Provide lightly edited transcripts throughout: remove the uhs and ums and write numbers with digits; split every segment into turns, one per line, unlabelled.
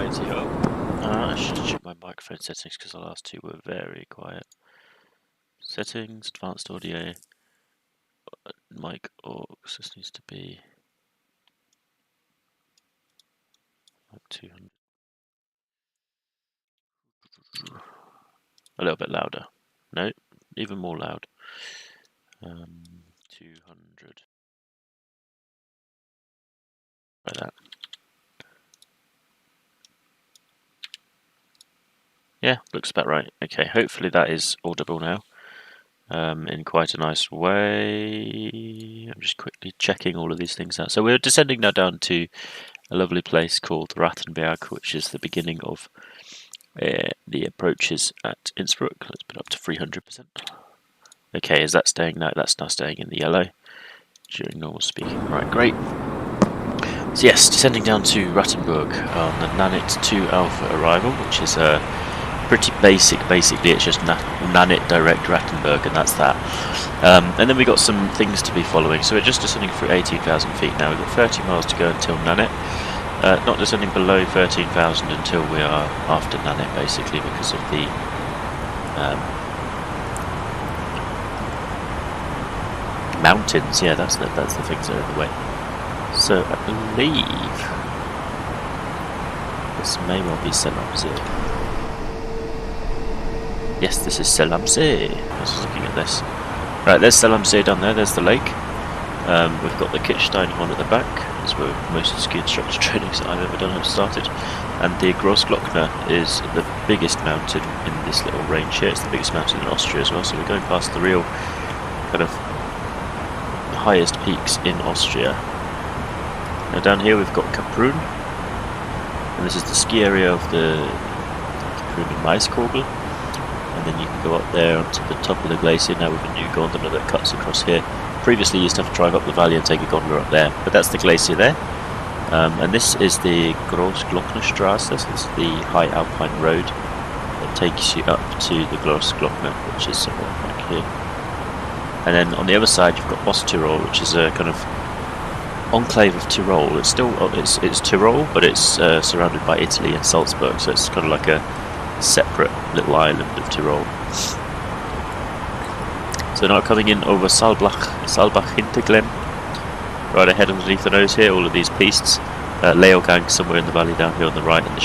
radio. I should check my microphone settings because the last two were very quiet. Settings, advanced audio, mic aux. This needs to be like 200. A little bit louder. No, even more loud. 200. Like that. Yeah, looks about right. Okay, hopefully that is audible now. In quite a nice way. I'm just quickly checking all of these things out. So we're descending now down to a lovely place called Rattenberg, which is the beginning of the approaches at Innsbruck. Let's put up to 300%. Okay, is that staying now? That's now staying in the yellow during normal speaking. Right, great. So yes, descending down to Rattenberg on the Nanit 2 Alpha arrival, which is pretty basic. Basically, it's just Nanit direct Rattenberg, and that's that. And then we got some things to be following. So we're just descending through 18,000 feet now. We've got 30 miles to go until Nanit. Not descending below 13,000 until we are after Nanit, basically, because of the mountains. Yeah, that's the things that are in the way. So I believe this may well be Selamsee. Yes, this is Selamsee. I was looking at this. Right, there's Selamsee down there. There's the lake. We've got the Kitzstein one at the back. That's where most of the ski instructor trainings that I've ever done have started. And the Großglockner is the biggest mountain in this little range here. It's the biggest mountain in Austria as well. So we're going past the real kind of highest peaks in Austria. Now down here we've got Kaprun, and this is the ski area of the Kaprun and Maiskogel, and then you can go up there onto the top of the glacier now with a new gondola that cuts across here. Previously you used to have to drive up the valley and take a gondola up there, but that's the glacier there. And this is the Großglocknerstraße, this is the high alpine road that takes you up to the Großglockner, which is somewhere back here. And then on the other side you've got Osttyrol, which is a kind of enclave of Tyrol. It's still it's Tyrol, but it's surrounded by Italy and Salzburg, so it's kind of like a separate little island of Tyrol. So now coming in over Saalbach Hinterglemm, right ahead underneath the nose here, all of these pistes. Leogang somewhere in the valley down here on the right, and the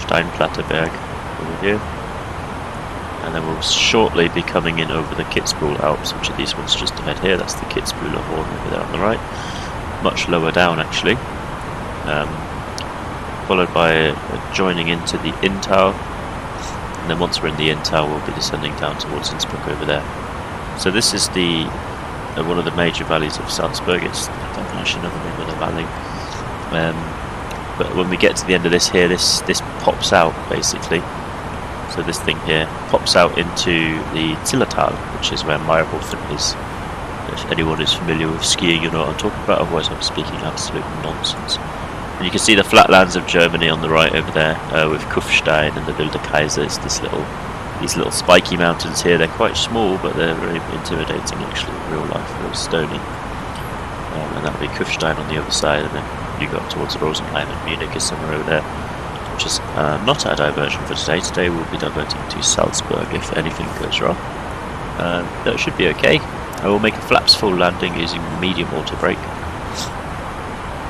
Steinplatteberg over here. And then we'll shortly be coming in over the Kitzbühel Alps, which are these ones just ahead here. That's the Kitzbühler Horn over there on the right, much lower down actually. Followed by joining into the Inntal, and then once we're in the Inntal, we'll be descending down towards Innsbruck over there. So this is the one of the major valleys of Salzburg. I don't actually know the name of the valley, but when we get to the end of this here, this pops out basically. So this thing here pops out into the Zillertal, which is where Meyerhofen is. If anyone is familiar with skiing, you know what I'm talking about, otherwise I'm speaking absolute nonsense. And you can see the flatlands of Germany on the right over there, with Kufstein and the Wilde Kaiser. It's these little spiky mountains here. They're quite small, but they're very intimidating actually in real life, real stony. And that'll be Kufstein on the other side, and then you go up towards Rosenheim, and Munich is somewhere over there, which is not our diversion for today. Today we'll be diverting to Salzburg if anything goes wrong. That should be okay. I will make a flaps full landing using medium auto brake.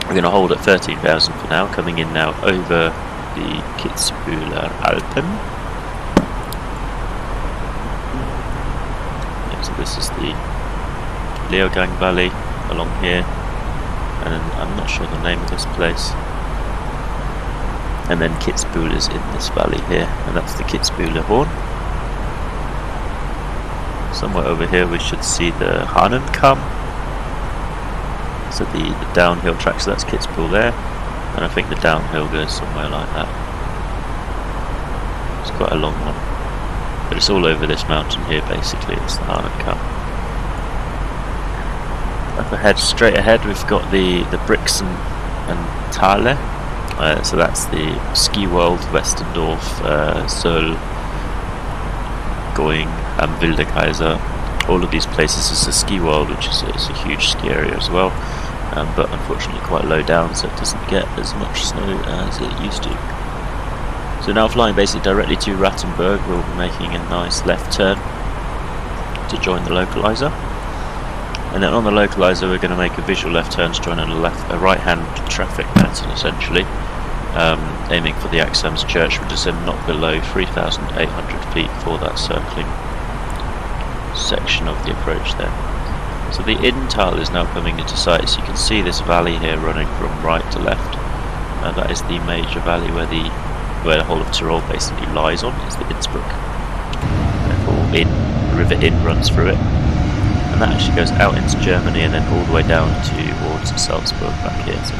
We're going to hold at 13,000 for now, coming in now over the Kitzbühler Alpen. Yeah, so this is the Leogang Valley along here, and I'm not sure the name of this place. And then Kitzbühel is in this valley here, and that's the Kitzbühler Horn. Somewhere over here we should see the Hahnenkamm. So the downhill track, so that's Kitzbühel there, and I think the downhill goes somewhere like that. It's quite a long one, but it's all over this mountain here basically. It's the Hahnenkamm. Up ahead, straight ahead, we've got the Brixen and Thale. So that's the Ski World, Westendorf, Söll, Going, and Wilde Kaiser. All of these places is a ski world, which is a huge ski area as well. but unfortunately quite low down, so it doesn't get as much snow as it used to. So now flying basically directly to Rattenberg, we'll be making a nice left turn to join the localizer. And then on the localizer we're going to make a visual left turn to join a right-hand traffic pattern essentially, aiming for the Axams Church, which is not below 3,800 feet for that circling section of the approach there. So the Inntal is now coming into sight, so you can see this valley here running from right to left. That is the major valley where the whole of Tyrol basically lies on, is the Innsbruck. Therefore the River Inn runs through it. And that actually goes out into Germany and then all the way down towards Salzburg back here. So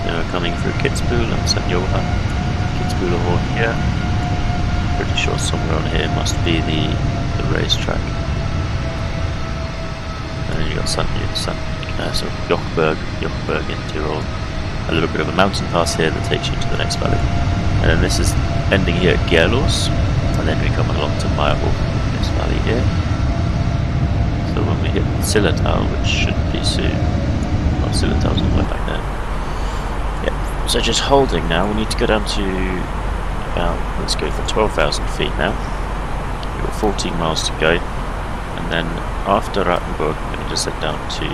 we're coming through Kitzbühel and St. Johann. Kitzbühler Horn here. Pretty sure somewhere on here must be the racetrack. And then you've got Jochberg in Tyrol. A little bit of a mountain pass here that takes you to the next valley. And then this is ending here at Gerlos. And then we come along to Meyerhof, this valley here. So when we hit Zillertal, which should be soon. Well, Zillertal's all the way back there. Yeah. So just holding now, we need to go down to about, let's go for 12,000 feet now. We've got 14 miles to go. And then after Rattenberg, I'm going to just head down to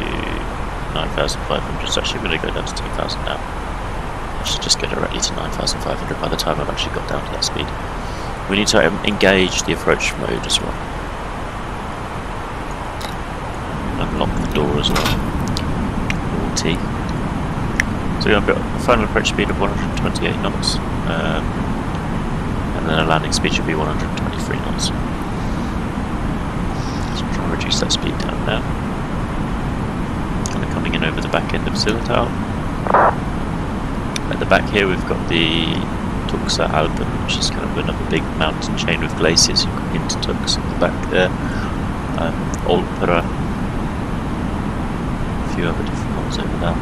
9,500. So actually I'm going to go down to 10,000 now. I should just go directly to 9,500 by the time I've actually got down to that speed. We need to engage the approach mode as well. Unlock the door as well. T. So we've got a final approach speed of 128 knots. And then a landing speed should be 123 knots. So we're trying to reduce that speed down now. Kind of coming in over the back end of Zillertal. At the back here we've got the Tuxer Alpen, which is kind of another big mountain chain with glaciers. You've got Hintertux at the back there, Olpera, a few other different ones over there.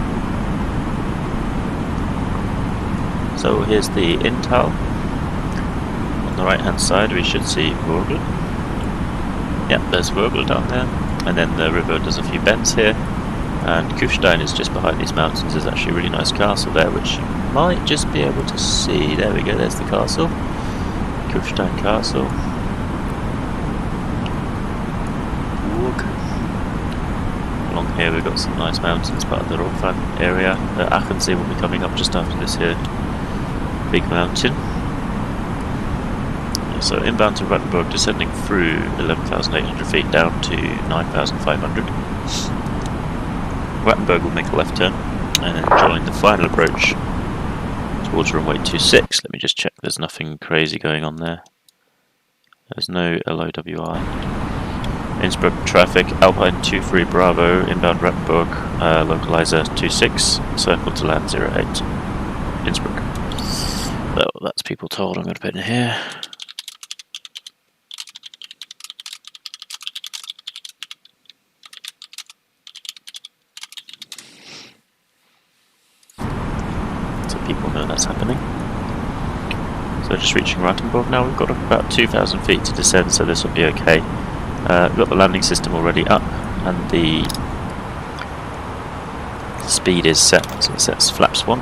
So here's the Inntal. On the right hand side we should see Wörgl. Yeah, there's Wörgl down there, and then the river does a few bends here. And Kufstein is just behind these mountains. There's actually a really nice castle there, which you might just be able to see. There we go, there's the castle. Kufstein Castle. Along here we've got some nice mountains, part of the Rotfan area. Achensee will be coming up just after this here big mountain. So inbound to Rattenberg, descending through 11,800 feet down to 9,500. Rattenberg will make a left turn and then join the final approach towards runway 26. Let me just check there's nothing crazy going on there. There's no LOWI. Innsbruck traffic, Alpine 23 Bravo, inbound Rattenberg, localizer 26, circle to land 08. Innsbruck. Well, that's people told. I'm going to put in here. People know that's happening. So just reaching Rattenberg now. We've got about 2,000 feet to descend, so this will be okay. We've got the landing system already up, and the speed is set, so it sets flaps 1.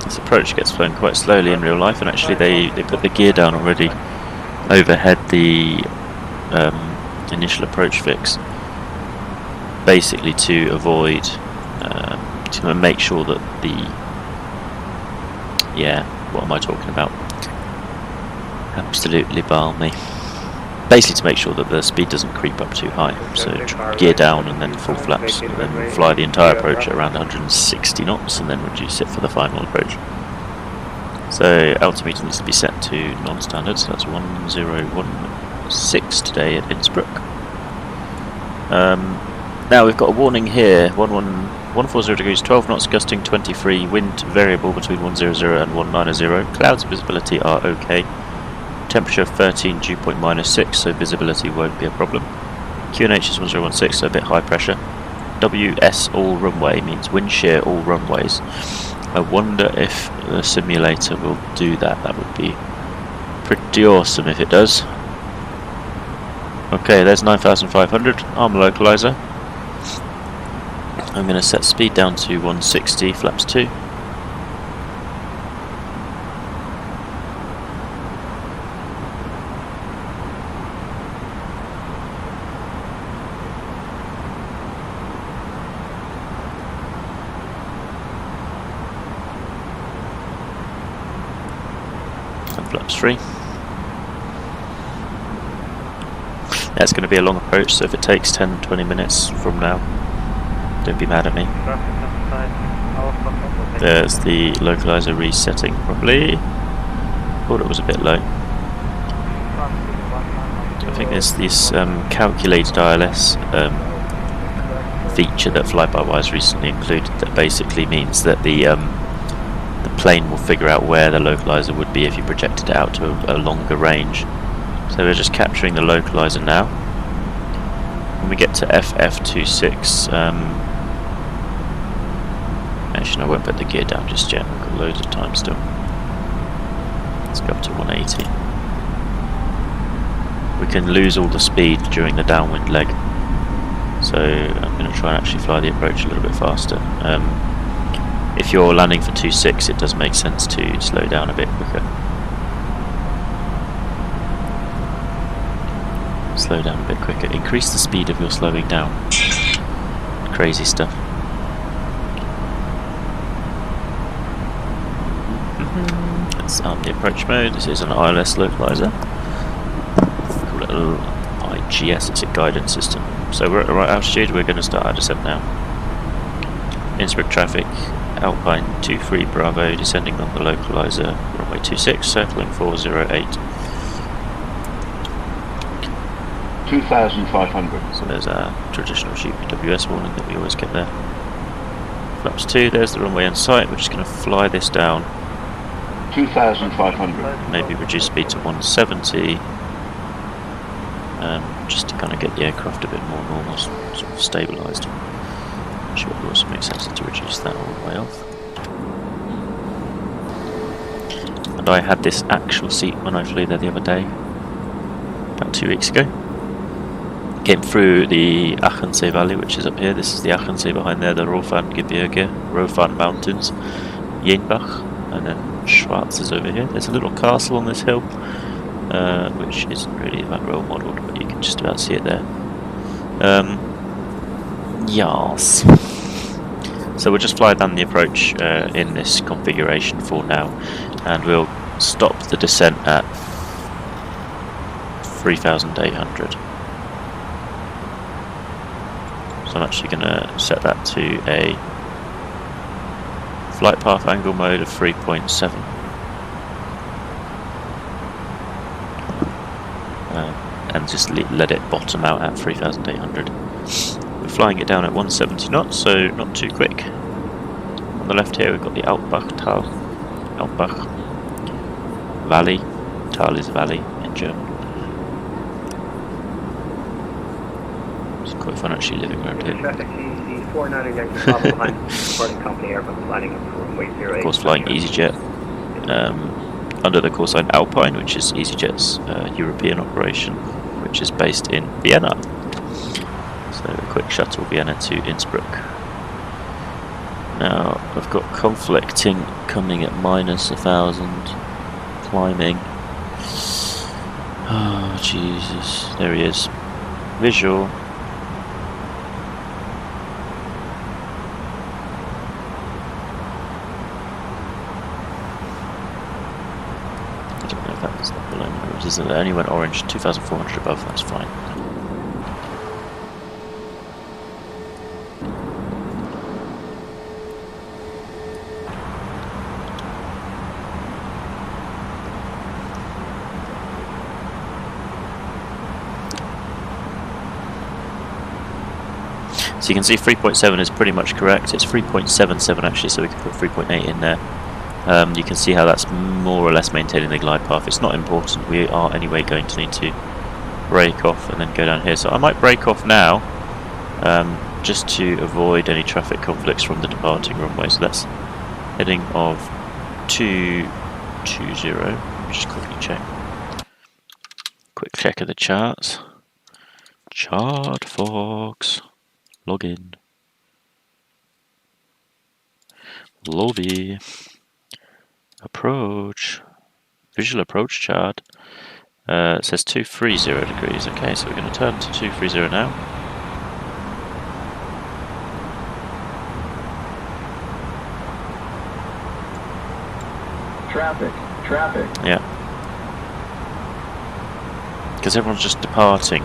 This approach gets flown quite slowly in real life, and actually they put the gear down already overhead the initial approach fix, basically to avoid to make sure that the what am I talking about? Absolutely balmy. Basically to make sure that the speed doesn't creep up too high. So gear down and then full flaps, and then fly the entire approach at around 160 knots and then reduce it for the final approach. So altimeter needs to be set to non-standard, so that's 1016 today at Innsbruck. Now we've got a warning here, 140 degrees, 12 knots, gusting 23, wind variable between 100 and 190. Clouds and visibility are okay. Temperature 13, dew point -6, so visibility won't be a problem. QNH is 1016, so a bit high pressure. WS all runway means wind shear all runways. I wonder if the simulator will do that. That would be pretty awesome if it does. Okay, there's 9,500, arm localizer. I'm going to set speed down to 160, flaps 2. And flaps 3. That's going to be a long approach, so if it takes 10-20 minutes from now, don't be mad at me. There's the localizer resetting properly. Thought it was a bit low. I think there's this calculated ILS feature that Fly-by-Wire recently included that basically means that the plane will figure out where the localizer would be if you projected it out to a longer range. So we're just capturing the localizer now. When we get to FF26, actually I won't put the gear down just yet, we've got loads of time still. Let's go up to 180. We can lose all the speed during the downwind leg, so I'm going to try and actually fly the approach a little bit faster. If you're landing for 2.6, it does make sense to slow down a bit quicker. Slow down a bit quicker. Increase the speed of your slowing down. Crazy stuff. Let's arm the approach mode. This is an ILS localizer. Call it an IGS, it's a guidance system. So we're at the right altitude, we're going to start our descent now. Innsbruck traffic, Alpine 23 Bravo, descending on the localizer, runway 26, circling 408.
2,500.
So there's our traditional GPWS warning that we always get there. Flaps 2, there's the runway in sight, we're just going to fly this down.
2,500.
Maybe reduce speed to 170, just to kind of get the aircraft a bit more normal, sort of stabilised. Which would also make sense to reduce that all the way off. And I had this actual seat when I flew there the other day, about 2 weeks ago. Came through the Achensee Valley, which is up here. This is the Achensee behind there, the Rofan Mountains, Jenbach, and then Schwarz is over here. There's a little castle on this hill, which isn't really that well modelled, but you can just about see it there. Yes. So we'll just fly down the approach in this configuration for now, and we'll stop the descent at 3,800. So I'm actually going to set that to a flight path angle mode of 3.7. And just let it bottom out at 3,800. We're flying it down at 170 knots, so not too quick. On the left here we've got the Altbach Valley. Tal is valley in German. It's quite fun actually living around here. Of course, flying EasyJet under the call sign Alpine, which is EasyJet's European operation, which is based in Vienna. So a quick shuttle Vienna to Innsbruck. Now I've got conflicting coming at -1,000, climbing. Oh Jesus, there he is. Visual. I don't know if that was not below me. It only went orange, 2,400 above, that's fine. So you can see 3.7 is pretty much correct. It's 3.77 actually, so we can put 3.8 in there. You can see how that's more or less maintaining the glide path. It's not important. We are anyway going to need to brake off and then go down here. So I might brake off now, just to avoid any traffic conflicts from the departing runway. So that's heading of 220. Just quickly check. Quick check of the charts. Chart Fox. Log in. Lobby. Approach. Visual approach chart. It says 230 degrees. Okay, so we're going to turn to 230 now.
Traffic.
Yeah. Because everyone's just departing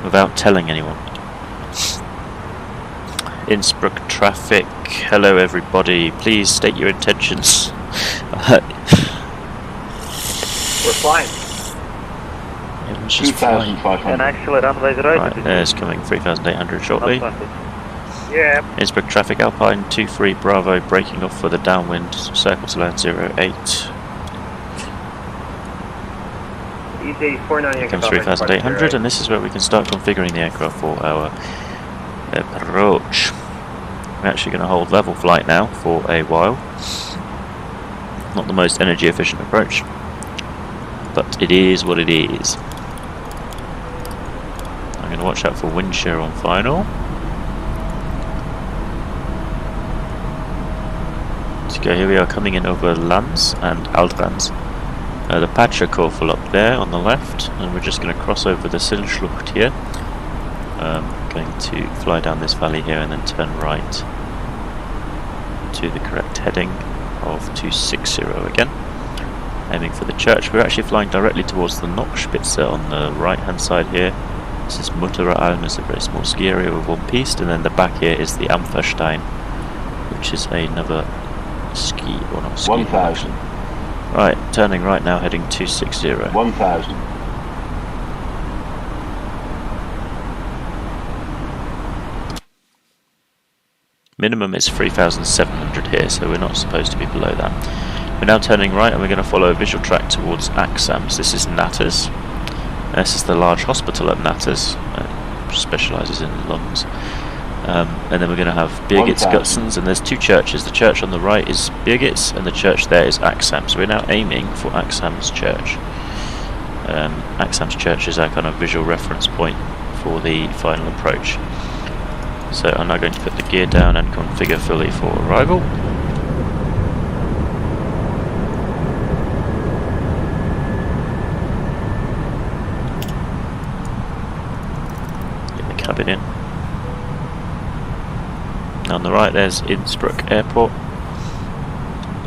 without telling anyone. Innsbruck traffic. Hello everybody. Please state your intentions.
We're flying.
Everyone's just flying.
And actually runway 08.
Right, there's coming 3,800 shortly.
Yeah.
Innsbruck traffic Alpine 23 Bravo breaking off for the downwind. Circle to land 08.
Easy 49.
Comes 3,800, and this is where we can start configuring the aircraft for our approach. We're actually going to hold level flight now for a while. Not the most energy efficient approach, but it is what it is. I'm going to watch out for wind shear on final. So here we are coming in over Lands and Altrans. The Patrickhoffel up there on the left, and we're just going to cross over the Silschlucht here. Going to fly down this valley here and then turn right to the correct heading of 260 again. Aiming for the church. We're actually flying directly towards the Nockspitze on the right hand side here. This is Mutterer Alm, it's a very small ski area with one piste, and then the back here is the Ampferstein, which is another ski, or not ski.
1,000.
Right, turning right now, heading 260.
1,000.
Minimum is 3,700 here, so we're not supposed to be below that. We're now turning right and we're going to follow a visual track towards Axams. This is Natters. This is the large hospital at Natters, which specialises in lungs. And then we're going to have Birgit's Gutzens, and there's two churches. The church on the right is Birgit's, and the church there is Axams. So we're now aiming for Axams Church. Axams Church is our kind of visual reference point for the final approach. So I'm now going to put the gear down and configure fully for arrival. Get the cabin in. On the right there's Innsbruck Airport.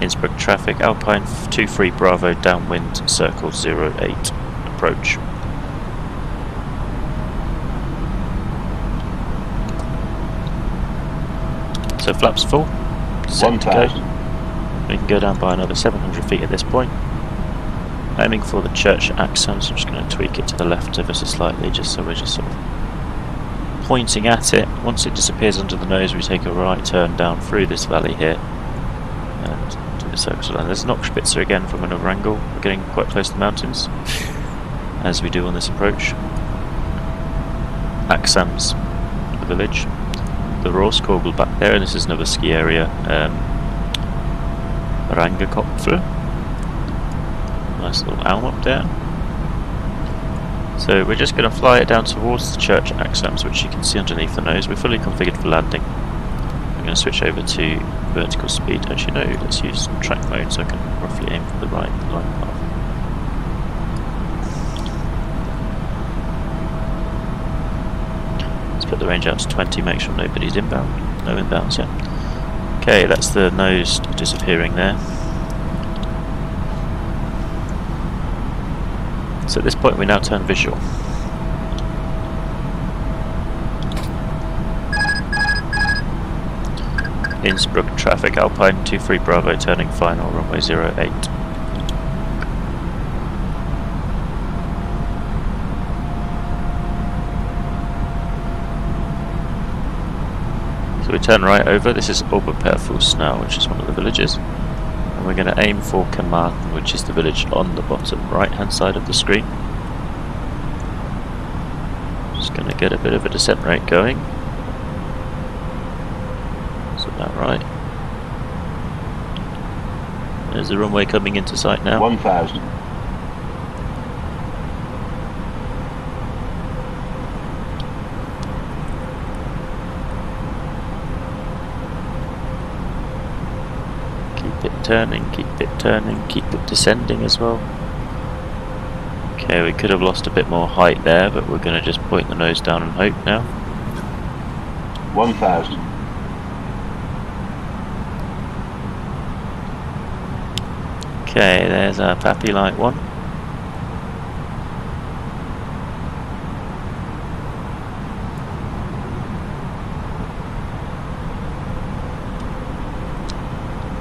Innsbruck traffic Alpine 23 Bravo downwind circle 08 approach. So flaps full, set to go. We can go down by another 700 feet at this point. Aiming for the church at Axams, so I'm just going to tweak it to the left ever so slightly, just so we're just sort of pointing at it. Once it disappears under the nose, we take a right turn down through this valley here and do the circle. And there's Nockspitze again from another angle. We're getting quite close to the mountains, as we do on this approach. Axams, the village. The Roskogel back there, and this is another ski area. Rangekopfel. Nice little elm up there. So we're just going to fly it down towards the church at Axams, which you can see underneath the nose. We're fully configured for landing. I'm going to switch over to vertical speed. Actually no, let's use some track mode so I can roughly aim for the right line path. Let's put the range out to 20, make sure nobody's inbound. No inbounds yet. Okay, that's the nose disappearing there. So at this point we now turn visual. Innsbruck traffic Alpine 23 Bravo turning final runway 08. So we turn right over. This is Oberperfuss now, which is one of the villages. And we're going to aim for Carmarthen, which is the village on the bottom right hand side of the screen. Just going to get a bit of a descent rate going. Is that right? There's the runway coming into sight now.
1,000.
turning, keep it turning, keep it descending as well. Okay, we could have lost a bit more height there, but we're going to just point the nose down and hope now.
1,000.
Okay, there's our Pappy Light 1.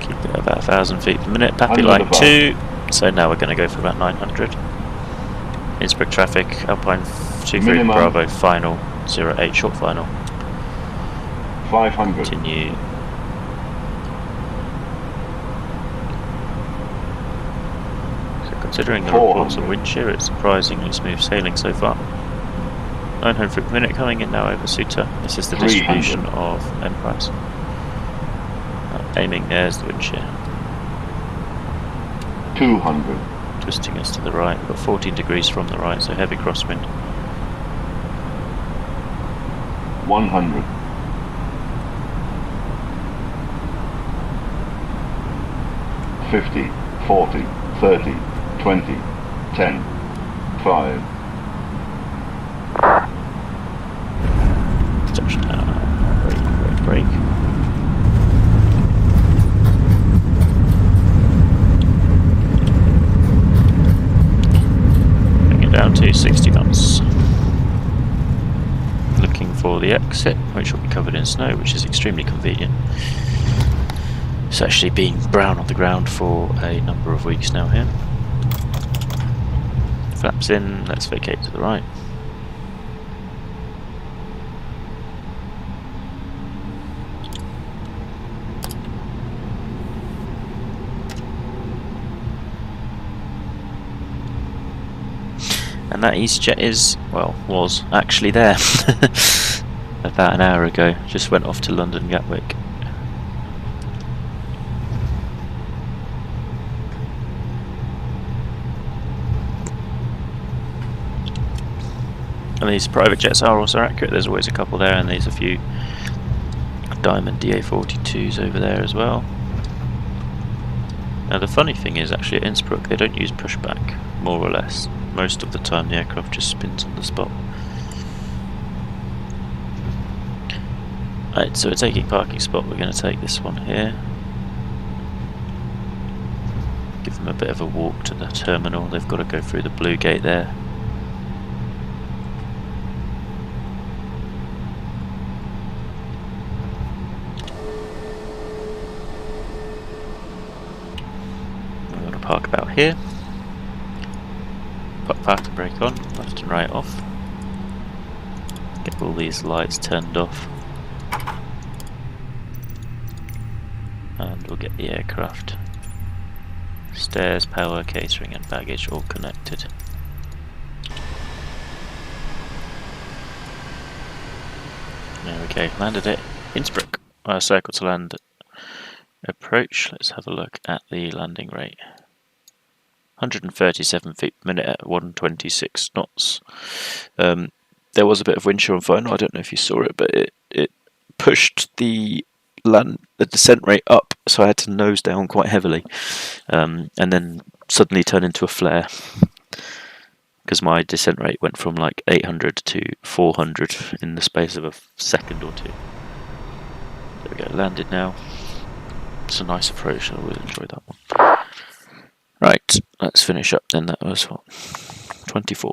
Keep it about 1,000 feet per minute. Pappy Light 2. So now we're going to go for about 900. Innsbruck traffic, Alpine 23 Bravo final, 08 short final.
500.
Continue. So considering the reports of wind shear, it's surprisingly smooth sailing so far. 900 feet per minute coming in now over Suta. This is the distribution of empires. Aiming there's the wind shear.
200.
Twisting us to the right. We've got 14 degrees from the right, so heavy crosswind.
100. 50, 40, 30, 20, 10, 5.
Touchdown. Brake. Down to 60 knots. Looking for the exit, which will be covered in snow, which is extremely convenient. It's actually been brown on the ground for a number of weeks now here. Flaps in, let's vacate to the right. And that EasyJet is, well, was actually there about an hour ago. Just went off to London Gatwick. And these private jets are also accurate. There's always a couple there, and there's a few Diamond DA-42s over there as well. Now the funny thing is, actually at Innsbruck they don't use pushback, more or less. Most of the time the aircraft just spins on the spot. Right, so we're taking parking spot. We're going to take this one here. Give them a bit of a walk to the terminal. They've got to go through the blue gate there. We're going to park about here. Put park and brake on, left and right off. Get all these lights turned off. And we'll get the aircraft. Stairs, power, catering and baggage all connected. There we go, landed at Innsbruck. Circle to land approach. Let's have a look at the landing rate. 137 feet per minute at 126 knots. There was a bit of wind shear on final. I don't know if you saw it, but it pushed the descent rate up, so I had to nose down quite heavily, and then suddenly turn into a flare because my descent rate went from like 800 to 400 in the space of a second or two. There we go, landed now. It's a nice approach, I really enjoyed that one. Right, let's finish up then. That was what, 24 minutes.